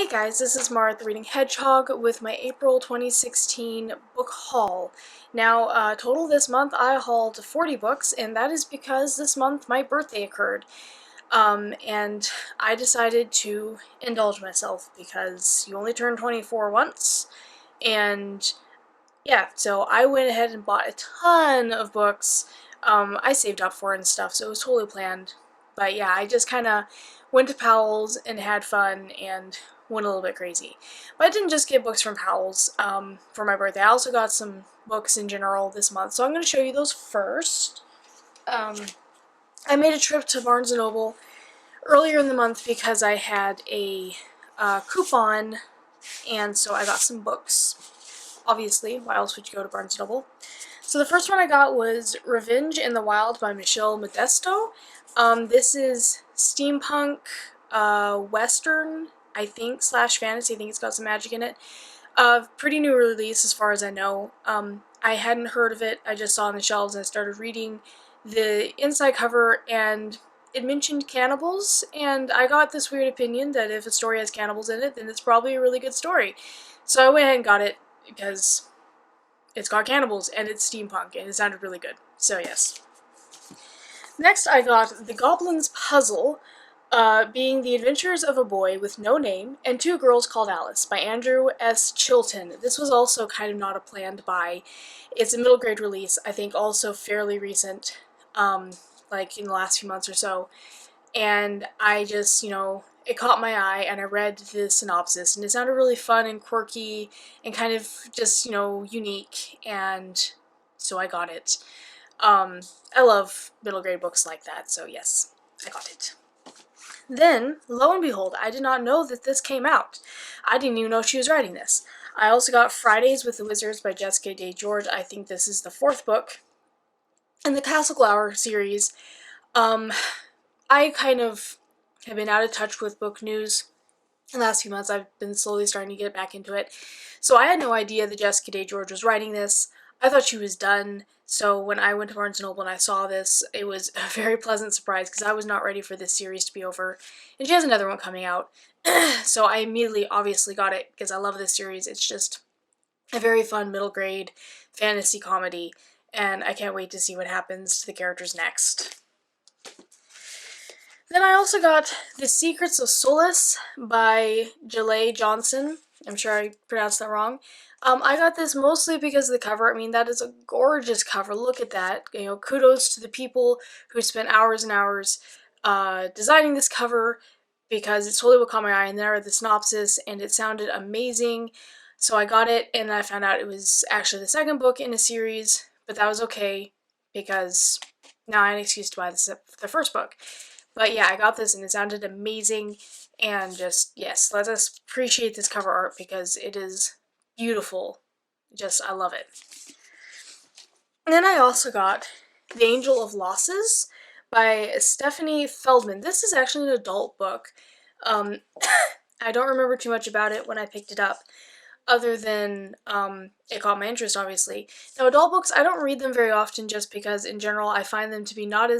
Hey guys, this is Mara the Reading Hedgehog with my April 2016 book haul. Now, total this month I hauled 40 books, and that is because this month my birthday occurred. And I decided to indulge myself because you only turn 24 once, and yeah, so I went ahead and bought a ton of books. I saved up for it and stuff, so it was totally planned. But yeah, I just kind of went to Powell's and had fun and went a little bit crazy. But I didn't just get books from Powell's for my birthday. I also got some books in general this month, so I'm going to show you those first. Um, I made a trip to Barnes & Noble earlier in the month because I had a coupon, and so I got some books. Obviously, why else would you go to Barnes & Noble? So the first one I got was Revenge in the Wild by Michelle Modesto. This is steampunk, western, I think, slash fantasy. I think it's got some magic in it. Pretty new release as far as I know. I hadn't heard of it. I just saw it on the shelves and I started reading the inside cover, and it mentioned cannibals, and I got this weird opinion that if a story has cannibals in it, then it's probably a really good story. So I went ahead and got it because it's got cannibals and it's steampunk and it sounded really good. So yes. Next I got The Goblin's Puzzle, being the adventures of a boy with no name and two girls called Alice by Andrew S. Chilton. This was also kind of not a planned buy. It's a middle grade release, I think also fairly recent, like in the last few months or so. And I just, it caught my eye, and I read the synopsis, and it sounded really fun and quirky and kind of just, unique, and so I got it. I love middle grade books like that, so yes, I got it. Then, lo and behold, I did not know that this came out. I didn't even know she was writing this. I also got Fridays with the Wizards by Jessica Day George. I think this is the fourth book in the Castle Glower series. I kind of have been out of touch with book news in the last few months. I've been slowly starting to get back into it. So I had no idea that Jessica Day George was writing this. I thought she was done. So when I went to Barnes & Noble and I saw this, it was a very pleasant surprise because I was not ready for this series to be over. And she has another one coming out. So I immediately obviously got it because I love this series. It's just a very fun middle grade fantasy comedy, and I can't wait to see what happens to the characters next. Then I also got The Secrets of Solace by Jalea Johnson. I'm sure I pronounced that wrong. I got this mostly because of the cover. I mean, that is a gorgeous cover. Look at that. Kudos to the people who spent hours and hours designing this cover, because it's totally what caught my eye. And then I read the synopsis, and it sounded amazing. So I got it, and I found out it was actually the second book in a series, but that was okay because now I had an excuse to buy the first book. But yeah, I got this and it sounded amazing, and just, yes, let us appreciate this cover art because it is beautiful. Just, I love it. And then I also got The Angel of Losses by Stephanie Feldman. This is actually an adult book. I don't remember too much about it when I picked it up, other than it caught my interest, obviously. Now, adult books, I don't read them very often just because, in general, I find them to be not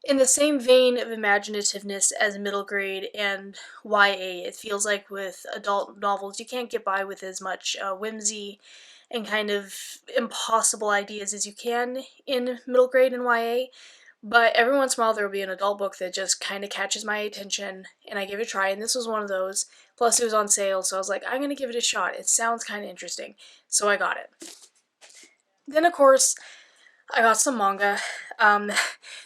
in the same vein of imaginativeness as middle grade and YA. It feels like with adult novels, you can't get by with as much whimsy and kind of impossible ideas as you can in middle grade and YA. But every once in a while, there will be an adult book that just kind of catches my attention, and I give it a try, and this was one of those. Plus, it was on sale, so I was like, I'm going to give it a shot. It sounds kind of interesting. So I got it. Then, of course, I got some manga.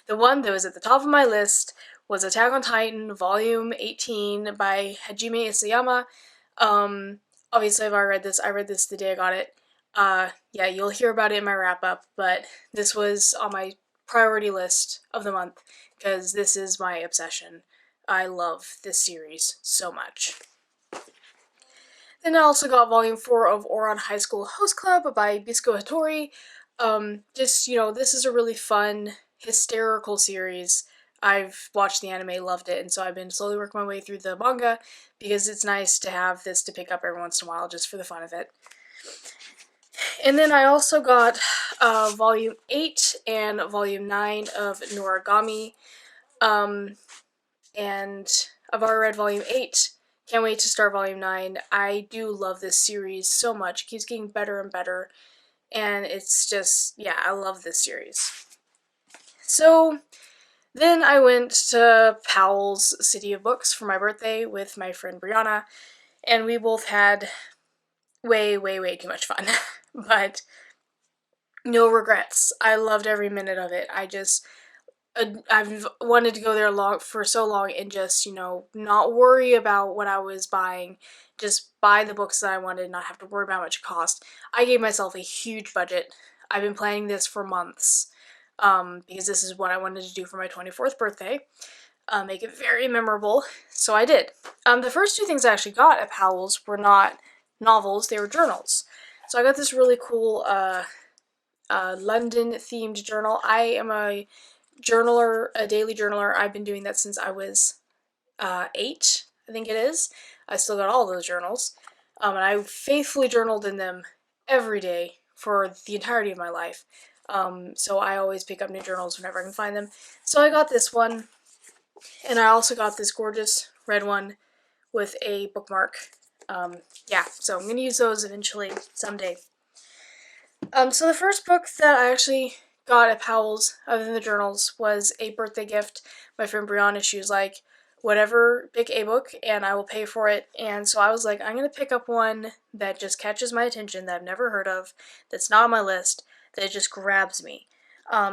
The one that was at the top of my list was Attack on Titan, Volume 18 by Hajime Isayama. Obviously, I've already read this. I read this the day I got it. Yeah, you'll hear about it in my wrap-up, but this was on my priority list of the month because this is my obsession. I love this series so much. Then I also got Volume 4 of Ouran High School Host Club by Bisco Hattori. This is a really fun, hysterical series. I've watched the anime, loved it, and so I've been slowly working my way through the manga because it's nice to have this to pick up every once in a while just for the fun of it. And then I also got Volume 8 and Volume 9 of Noragami, and I've already read Volume 8, Can't wait to start Volume 9. I do love this series so much. It keeps getting better and better. And it's just, yeah, I love this series. So then I went to Powell's City of Books for my birthday with my friend Brianna, and we both had way, way, way too much fun. But no regrets. I loved every minute of it. I've wanted to go there for so long and just, not worry about what I was buying. Just buy the books that I wanted, not have to worry about how much it cost. I gave myself a huge budget. I've been planning this for months, because this is what I wanted to do for my 24th birthday. Make it very memorable, so I did. The first two things I actually got at Powell's were not novels, they were journals. So I got this really cool London-themed journal. I am a journaler, a daily journaler. I've been doing that since I was 8, I think it is. I still got all those journals. And I faithfully journaled in them every day for the entirety of my life. So I always pick up new journals whenever I can find them. So I got this one, and I also got this gorgeous red one with a bookmark. Yeah, so I'm going to use those eventually, someday. So the first book that I actually got at Powell's, other than the journals, was a birthday gift. My friend Brianna, she was like, whatever, pick a book and I will pay for it. And so I was like, I'm going to pick up one that just catches my attention, that I've never heard of, that's not on my list, that just grabs me.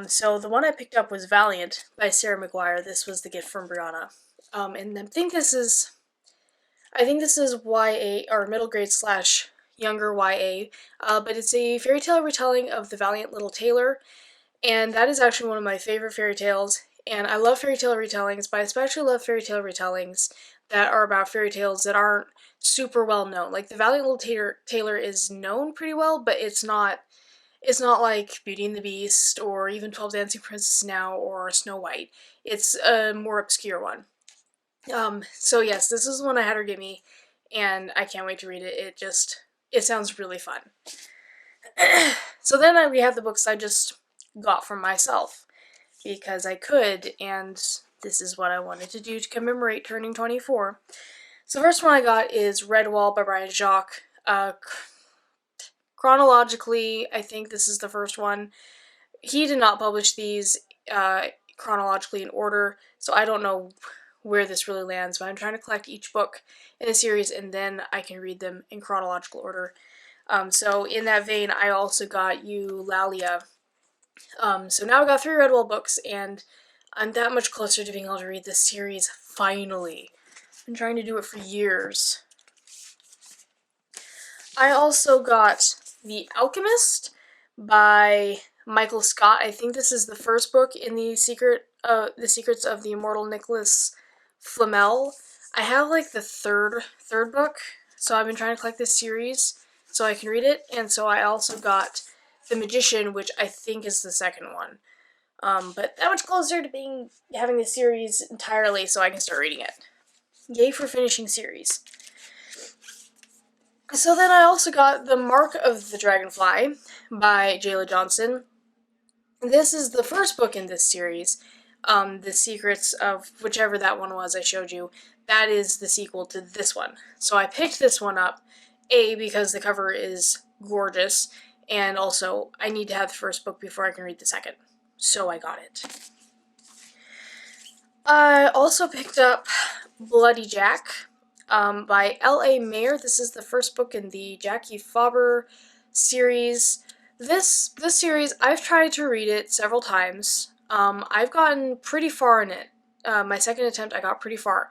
So the one I picked up was Valiant by Sarah McGuire. This was the gift from Brianna. And I think this is YA, or middle grade / younger YA, but it's a fairy tale retelling of the Valiant Little Tailor, and that is actually one of my favorite fairy tales. And I love fairy tale retellings, but I especially love fairy tale retellings that are about fairy tales that aren't super well known. Like the Valiant Little Tailor is known pretty well, but it's not like Beauty and the Beast or even 12 Dancing Princesses Now or Snow White. It's a more obscure one. So yes, this is the one I had her give me, and I can't wait to read it. It sounds really fun. So then we have the books I just got from myself, because I could, and this is what I wanted to do to commemorate turning 24. So the first one I got is Redwall by Brian Jacques. Chronologically, I think this is the first one. He did not publish these chronologically in order, so I don't know where this really lands, but I'm trying to collect each book in the series, and then I can read them in chronological order. So in that vein, I also got Eulalia. So now I've got 3 Redwall books, and I'm that much closer to being able to read this series, finally. I've been trying to do it for years. I also got The Alchemist by Michael Scott. I think this is the first book in the Secrets of the Immortal Nicholas Flamel. I have like the third book, so I've been trying to collect this series so I can read it, and so I also got The Magician, which I think is the second one. But that much closer to having the series entirely so I can start reading it. Yay for finishing series. So then I also got The Mark of the Dragonfly by Jayla Johnson. This is the first book in this series. The Secrets of whichever that one was I showed you, that is the sequel to this one. So I picked this one up, because the cover is gorgeous, and also I need to have the first book before I can read the second. So I got it. I also picked up Bloody Jack by L.A. Mayer. This is the first book in the Jackie Faber series. This series, I've tried to read it several times. I've gotten pretty far in it. My second attempt, I got pretty far.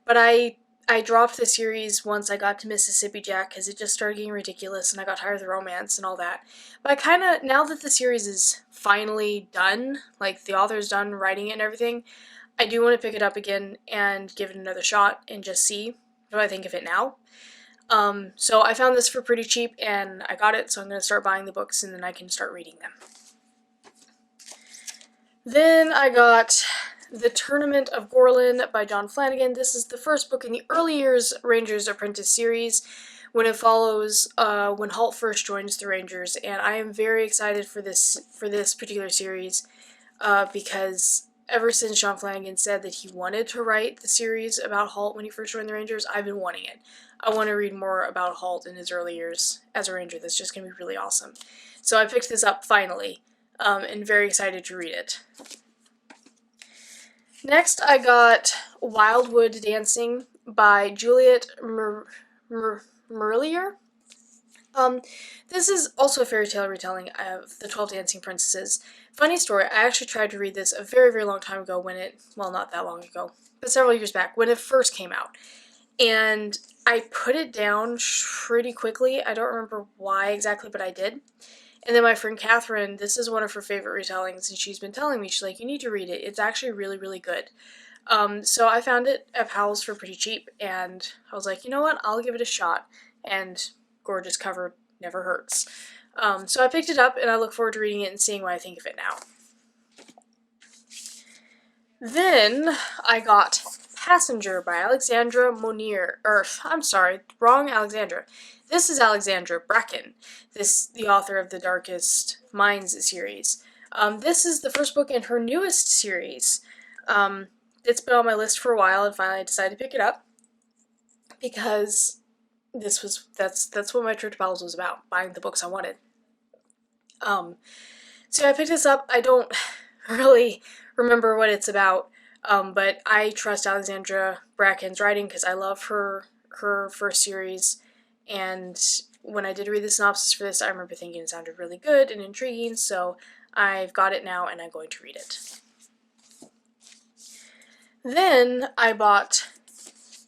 But I dropped the series once I got to Mississippi Jack because it just started getting ridiculous and I got tired of the romance and all that. But now that the series is finally done, like the author's done writing it and everything, I do want to pick it up again and give it another shot and just see what I think of it now. So I found this for pretty cheap and I got it, so I'm going to start buying the books and then I can start reading them. Then I got The Tournament of Gorlin by John Flanagan. This is the first book in the Early Years Rangers Apprentice series, when it follows when Halt first joins the Rangers, and I am very excited for this particular series because ever since Sean Flanagan said that he wanted to write the series about Halt when he first joined the Rangers, I've been wanting it. I want to read more about Halt in his early years as a Ranger. That's just going to be really awesome. So I picked this up finally, and very excited to read it. Next, I got Wildwood Dancing by Juliet Merlier. This is also a fairy tale retelling of the 12 Dancing Princesses. Funny story, I actually tried to read this a very, very long time ago well, not that long ago, but several years back, when it first came out. And I put it down pretty quickly. I don't remember why exactly, but I did. And then my friend Catherine, this is one of her favorite retellings, and she's been telling me, she's like, you need to read it. It's actually really, really good. So I found it at Powell's for pretty cheap, and I was like, you know what, I'll give it a shot. And gorgeous cover never hurts. So I picked it up, and I look forward to reading it and seeing what I think of it now. Then I got Passenger by Alexandra Monier. I'm sorry, wrong Alexandra. This is Alexandra Bracken, the author of the Darkest Minds series. This is the first book in her newest series. It's been on my list for a while, and finally I decided to pick it up because that's what my trip to Powell's was about, buying the books I wanted. So I picked this up. I don't really remember what it's about, but I trust Alexandra Bracken's writing because I love her first series, and when I did read the synopsis for this, I remember thinking it sounded really good and intriguing, so I've got it now and I'm going to read it. Then I bought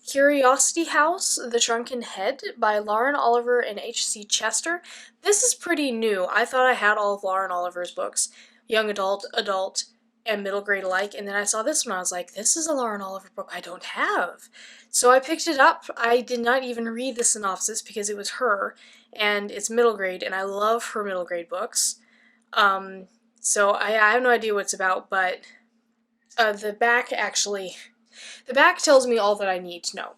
Curiosity House, The Shrunken Head by Lauren Oliver and H.C. Chester. This is pretty new. I thought I had all of Lauren Oliver's books, young adult, and middle grade alike, and then I saw this one. I was like, this is a Lauren Oliver book I don't have. So I picked it up. I did not even read the synopsis because it was her, and it's middle grade, and I love her middle grade books. So I have no idea what it's about, but the back tells me all that I need to know.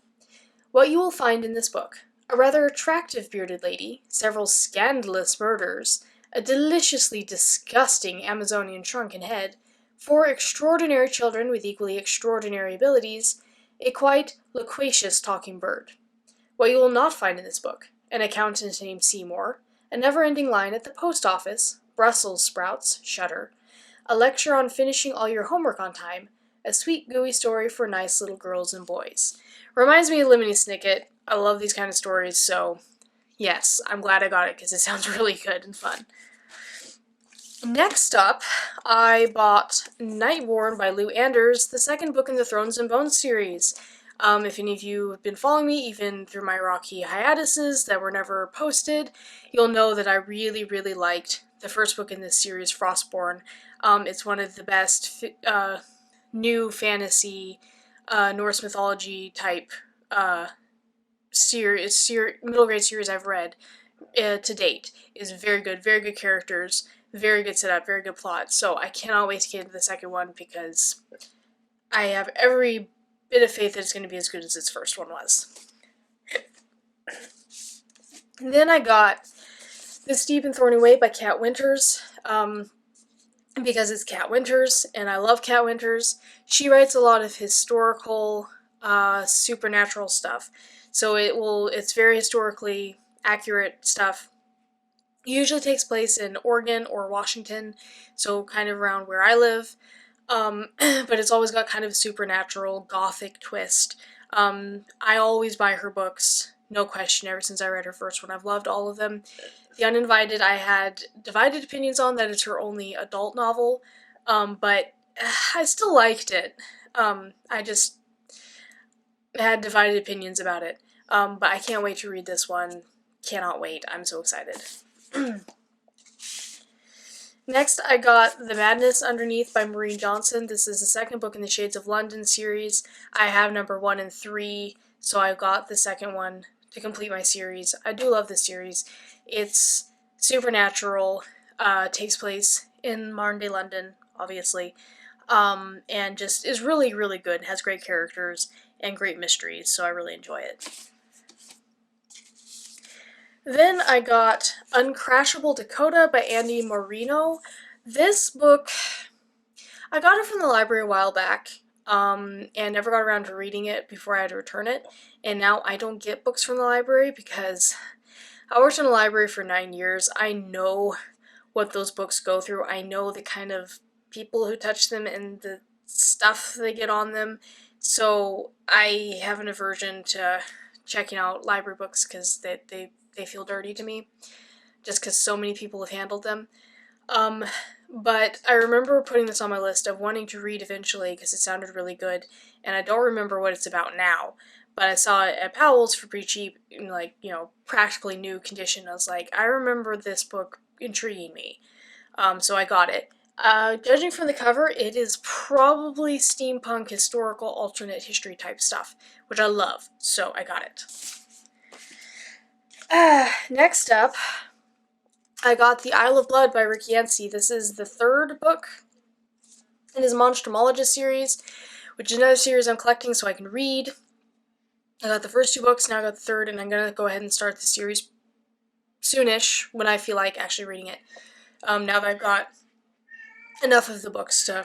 What you will find in this book: a rather attractive bearded lady, several scandalous murders, a deliciously disgusting Amazonian shrunken head, 4 extraordinary children with equally extraordinary abilities, a quite loquacious talking bird. What you will not find in this book: an accountant named Seymour, a never-ending line at the post office, Brussels sprouts, shudder, a lecture on finishing all your homework on time, a sweet, gooey story for nice little girls and boys. Reminds me of Lemony Snicket. I love these kind of stories, so yes, I'm glad I got it because it sounds really good and fun. Next up, I bought Nightborn by Lou Anders, the second book in the Thrones and Bones series. If any of you have been following me, even through my rocky hiatuses that were never posted, you'll know that I really, really liked the first book in this series, Frostborn. It's one of the best new fantasy, Norse mythology type middle grade series I've read to date. Is very good characters, very good setup, very good plot. So I cannot wait to get into the second one because I have every bit of faith that it's going to be as good as its first one was. And then I got The Steep and Thorny Way by Kat Winters, because it's Kat Winters, and I love Kat Winters. She writes a lot of historical, supernatural stuff, so it's very historically accurate stuff. It usually takes place in Oregon or Washington, so kind of around where I live, but it's always got kind of a supernatural, gothic twist. I always buy her books, no question, ever since I read her first one. I've loved all of them. The Uninvited, I had divided opinions on. That it's her only adult novel, but I still liked it. I just had divided opinions about it, but I can't wait to read this one. Cannot wait. I'm so excited. Next, I got The Madness Underneath by Maureen Johnson. This is the second book in the Shades of London series. I have number 1 and 3, so I got the second one to complete my series. I do love this series. It's supernatural, takes place in modern-day London, obviously, and just is really, really good. It has great characters and great mysteries, so I really enjoy it. Then I got Uncrackable Dakota by Andy Marino. This book, I got it from the library a while back, and never got around to reading it before I had to return it, and now I don't get books from the library because I worked in a library for 9 years. I know what those books go through. I know the kind of people who touch them and the stuff they get on them. So I have an aversion to checking out library books because they feel dirty to me, just because so many people have handled them. Um, but I remember putting this on my list of wanting to read eventually because it sounded really good, and I don't remember what it's about now. But I saw it at Powell's for pretty cheap, in practically new condition. I was like, I remember this book intriguing me. So I got it. Judging from the cover, it is probably steampunk, historical, alternate history type stuff, which I love, so I got it. Next up, I got The Isle of Blood by Rick Yancey. This is the third book in his Monstrumologist series, which is another series I'm collecting so I can read. I got the first two books, now I got the third, and I'm going to go ahead and start the series soonish when I feel like actually reading it. Now that I've got enough of the books to,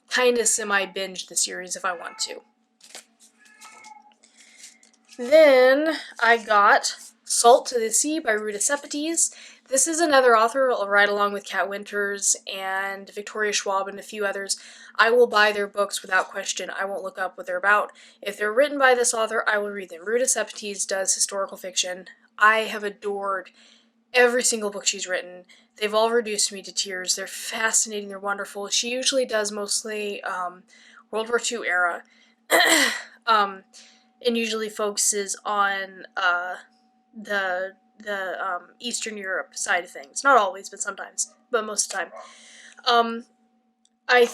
kind of semi-binge the series if I want to. Then I got Salt to the Sea by Ruta Sepetys. This is another author I'll write along with Kat Winters and Victoria Schwab and a few others. I will buy their books without question. I won't look up what they're about. If they're written by this author, I will read them. Ruta Sepetys does historical fiction. I have adored every single book she's written. They've all reduced me to tears. They're fascinating. They're wonderful. She usually does mostly World War II era. And usually focuses on the Eastern Europe side of things. Not always, but sometimes. But most of the time. I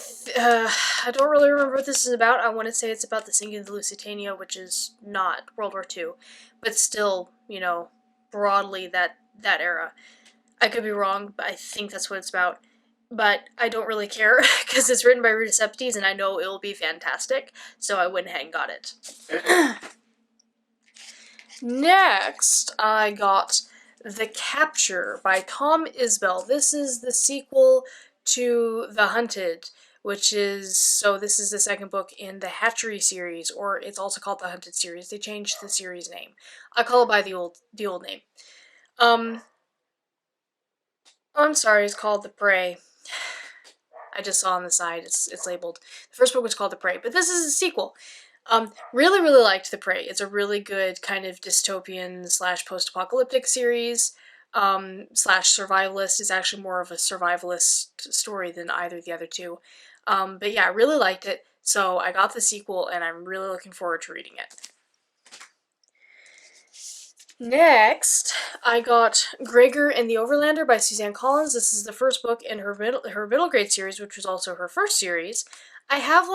don't really remember what this is about. I want to say it's about the sinking of the Lusitania, which is not World War II. But still, broadly that era. I could be wrong, but I think that's what it's about. But I don't really care, because it's written by Ruta Sepetys, and I know it will be fantastic, so I went ahead and got it. Next, I got The Capture by Tom Isbell. This is the sequel to The Hunted, this is the second book in the Hatchery series, or it's also called the Hunted series. They changed the series name. I call it by the old name. I'm sorry, it's called The Prey. I just saw on the side, it's labeled. The first book was called The Prey, but this is a sequel. Really, really liked The Prey. It's a really good kind of dystopian / post-apocalyptic series, / survivalist. It's actually more of a survivalist story than either of the other two. But yeah, I really liked it, so I got the sequel, and I'm really looking forward to reading it. Next, I got Gregor and the Overlander by Suzanne Collins. This is the first book in her middle grade series, which was also her first series. I have,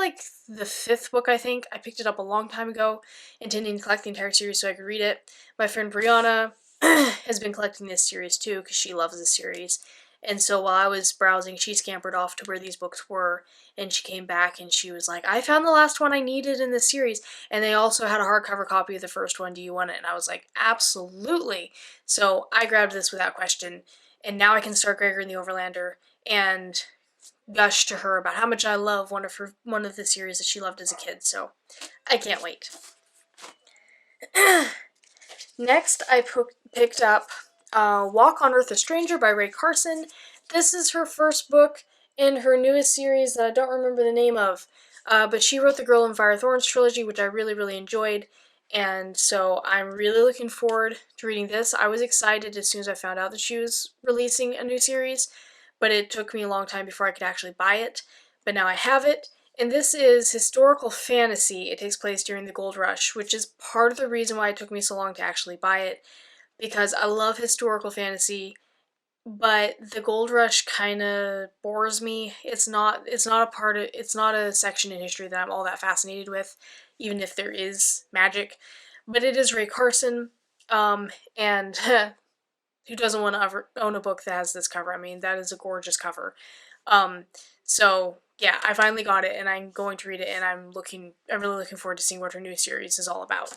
the fifth book, I think. I picked it up a long time ago, intending to collect the entire series so I could read it. My friend Brianna has been collecting this series, too, because she loves this series. And so while I was browsing, she scampered off to where these books were, and she came back and she was like, I found the last one I needed in this series, and they also had a hardcover copy of the first one. Do you want it? And I was like, absolutely. So I grabbed this without question, and now I can start Gregor and the Overlander and gush to her about how much I love one of the series that she loved as a kid, so I can't wait. Next, I picked up Walk on Earth a Stranger by Rae Carson. This is her first book in her newest series that I don't remember the name of, but she wrote the Girl in Fire Thorns trilogy, which I really, really enjoyed, and so I'm really looking forward to reading this. I was excited as soon as I found out that she was releasing a new series, but it took me a long time before I could actually buy it, but now I have it. And this is historical fantasy. It takes place during the Gold Rush, which is part of the reason why it took me so long to actually buy it, because I love historical fantasy, but the Gold Rush kind of bores me. It's not a section in history that I'm all that fascinated with, even if there is magic. But it is Rae Carson, and who doesn't want to own a book that has this cover? I mean, that is a gorgeous cover. So yeah, I finally got it, and I'm going to read it, and I'm really looking forward to seeing what her new series is all about.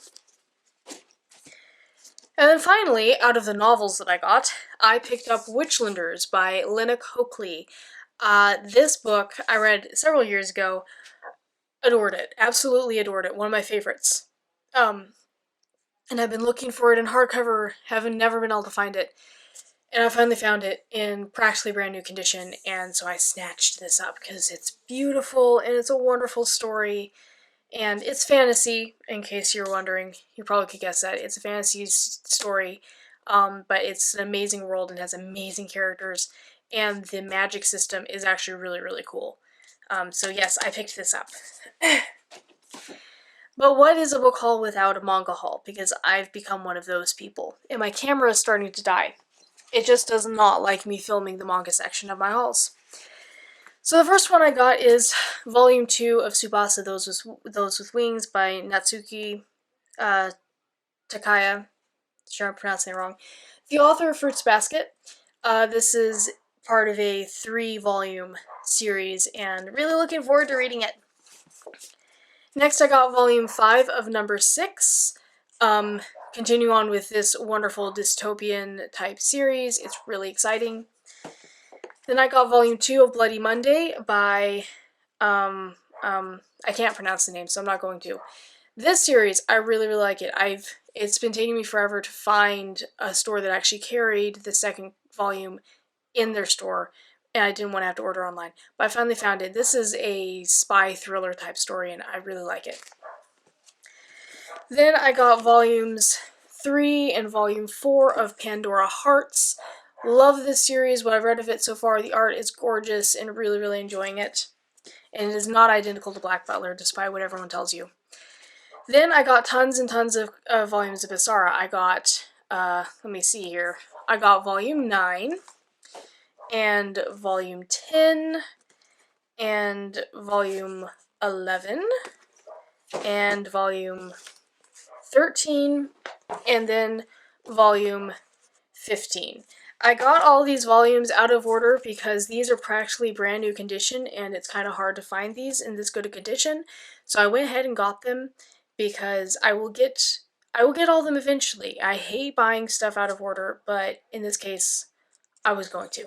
And then finally, out of the novels that I got, I picked up Witchlanders by Lena Coakley. This book I read several years ago. Adored it. Absolutely adored it. One of my favorites. And I've been looking for it in hardcover, haven't never been able to find it. And I finally found it in practically brand new condition, and so I snatched this up because it's beautiful and it's a wonderful story. And it's fantasy, in case you're wondering. You probably could guess that. It's a fantasy story, but it's an amazing world and has amazing characters, and the magic system is actually really, really cool. So yes, I picked this up. But what is a book haul without a manga haul? Because I've become one of those people, and my camera is starting to die. It just does not like me filming the manga section of my hauls. So the first one I got is Volume 2 of Tsubasa Those with Wings by Natsuki Takaya. Sure I'm pronouncing it wrong. The author of Fruits Basket. This is part of a 3-volume series, and really looking forward to reading it. Next I got Volume 5 of Number 6. Continue on with this wonderful dystopian type series. It's really exciting. Then I got Volume 2 of Bloody Monday by, I can't pronounce the name, so I'm not going to. This series, I really, really like it. It's been taking me forever to find a store that actually carried the second volume in their store, and I didn't want to have to order online. But I finally found it. This is a spy thriller type story, and I really like it. Then I got Volumes 3 and Volume 4 of Pandora Hearts. Love this series. What I've read of it so far, the art is gorgeous and really, really enjoying it. And it is not identical to Black Butler, despite what everyone tells you. Then I got tons and tons of volumes of Isara. I got, let me see here. I got Volume 9, and Volume 10, and Volume 11, and Volume 13, and then Volume 15. I got all these volumes out of order because these are practically brand new condition, and it's kind of hard to find these in this good a condition. So I went ahead and got them because I will get all of them eventually. I hate buying stuff out of order, but in this case, I was going to.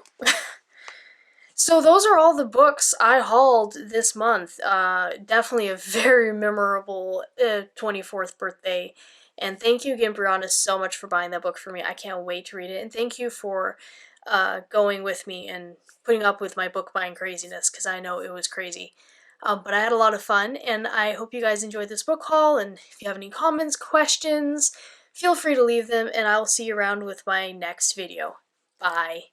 So those are all the books I hauled this month. Definitely a very memorable 24th birthday. And thank you again, Brianna, so much for buying that book for me. I can't wait to read it. And thank you for going with me and putting up with my book buying craziness, because I know it was crazy. But I had a lot of fun, and I hope you guys enjoyed this book haul. And if you have any comments, questions, feel free to leave them, and I'll see you around with my next video. Bye.